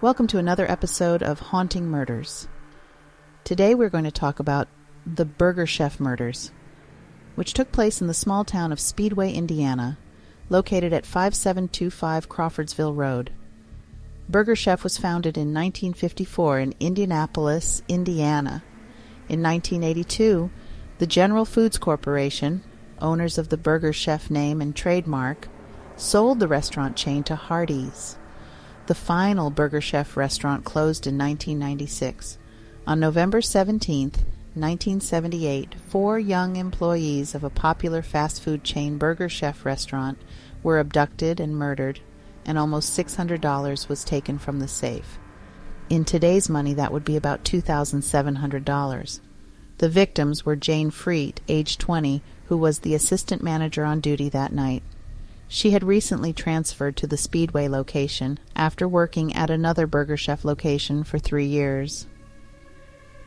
Welcome to another episode of Haunting Murders. Today we're going to talk about the Burger Chef murders, which took place in the small town of Speedway, Indiana, located at 5725 Crawfordsville Road. Burger Chef was founded in 1954 in Indianapolis, Indiana. In 1982, the General Foods Corporation, owners of the Burger Chef name and trademark, sold the restaurant chain to Hardee's. The final Burger Chef restaurant closed in 1996. On November 17, 1978, 4 young employees of a popular fast food chain Burger Chef restaurant were abducted and murdered, and almost $600 was taken from the safe. In today's money, that would be about $2,700. The victims were Jane Freet, age 20, who was the assistant manager on duty that night. She had recently transferred to the Speedway location after working at another Burger Chef location for 3 years.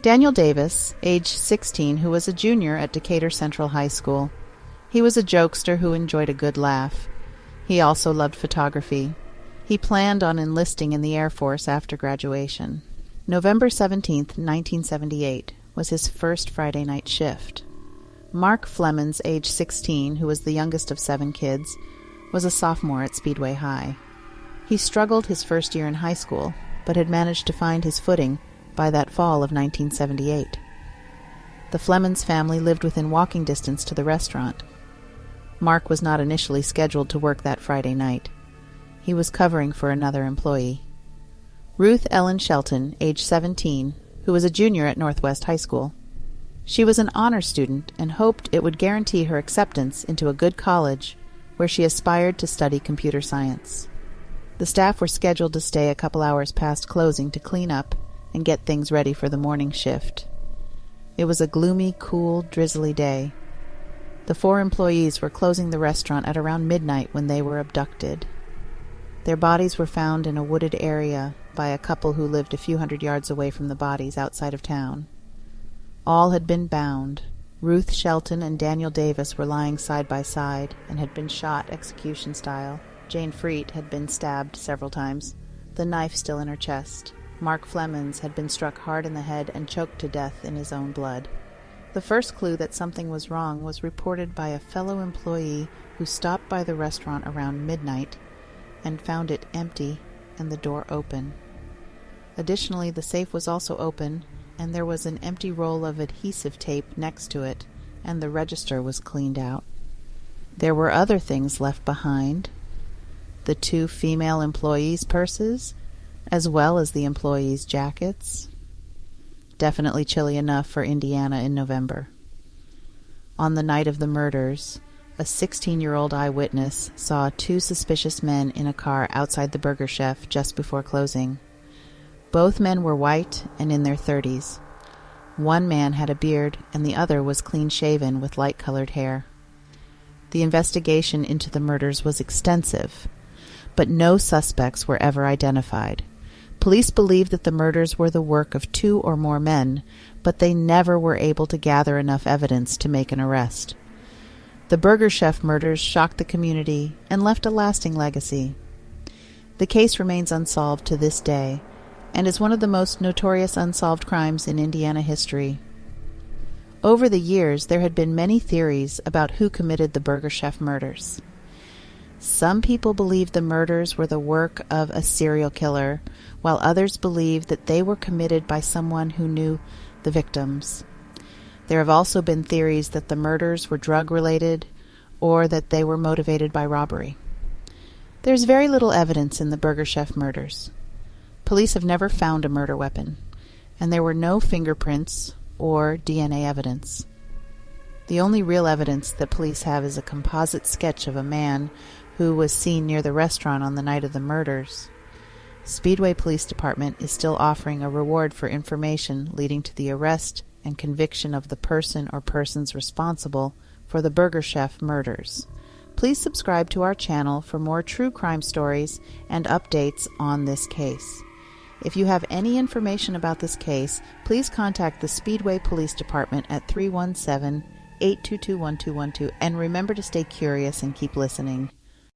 Daniel Davis, age 16, who was a junior at Decatur Central High School. He was a jokester who enjoyed a good laugh. He also loved photography. He planned on enlisting in the Air Force after graduation. November 17, 1978, was his first Friday night shift. Mark Flemons, age 16, who was the youngest of 7 kids, was a sophomore at Speedway High. He struggled his first year in high school, but had managed to find his footing by that fall of 1978. The Flemons family lived within walking distance to the restaurant. Mark was not initially scheduled to work that Friday night. He was covering for another employee. Ruth Ellen Shelton, age 17, who was a junior at Northwest High School. She was an honor student and hoped it would guarantee her acceptance into a good college where she aspired to study computer science. The staff were scheduled to stay a couple hours past closing to clean up and get things ready for the morning shift. It was a gloomy, cool, drizzly day. The 4 employees were closing the restaurant at around midnight when they were abducted. Their bodies were found in a wooded area by a couple who lived a few hundred yards away from the bodies outside of town. All had been bound. Ruth Shelton and Daniel Davis were lying side by side and had been shot execution style. Jane Freet had been stabbed several times, the knife still in her chest. Mark Flemons had been struck hard in the head and choked to death in his own blood. The first clue that something was wrong was reported by a fellow employee who stopped by the restaurant around midnight and found it empty and the door open. Additionally, the safe was also open, and there was an empty roll of adhesive tape next to it, and the register was cleaned out. There were other things left behind. The 2 female employees' purses, as well as the employees' jackets. Definitely chilly enough for Indiana in November. On the night of the murders, a 16-year-old eyewitness saw 2 suspicious men in a car outside the Burger Chef just before closing. Both men were white and in their 30s. One man had a beard and the other was clean-shaven with light-colored hair. The investigation into the murders was extensive, but no suspects were ever identified. Police believed that the murders were the work of 2 or more men, but they never were able to gather enough evidence to make an arrest. The Burger Chef murders shocked the community and left a lasting legacy. The case remains unsolved to this day, and is one of the most notorious unsolved crimes in Indiana history. Over the years, there had been many theories about who committed the Burger Chef murders. Some people believed the murders were the work of a serial killer, while others believed that they were committed by someone who knew the victims. There have also been theories that the murders were drug-related, or that they were motivated by robbery. There's very little evidence in the Burger Chef murders. Police have never found a murder weapon, and there were no fingerprints or DNA evidence. The only real evidence that police have is a composite sketch of a man who was seen near the restaurant on the night of the murders. Speedway Police Department is still offering a reward for information leading to the arrest and conviction of the person or persons responsible for the Burger Chef murders. Please subscribe to our channel for more true crime stories and updates on this case. If you have any information about this case, please contact the Speedway Police Department at 317-822-1212, and remember to stay curious and keep listening.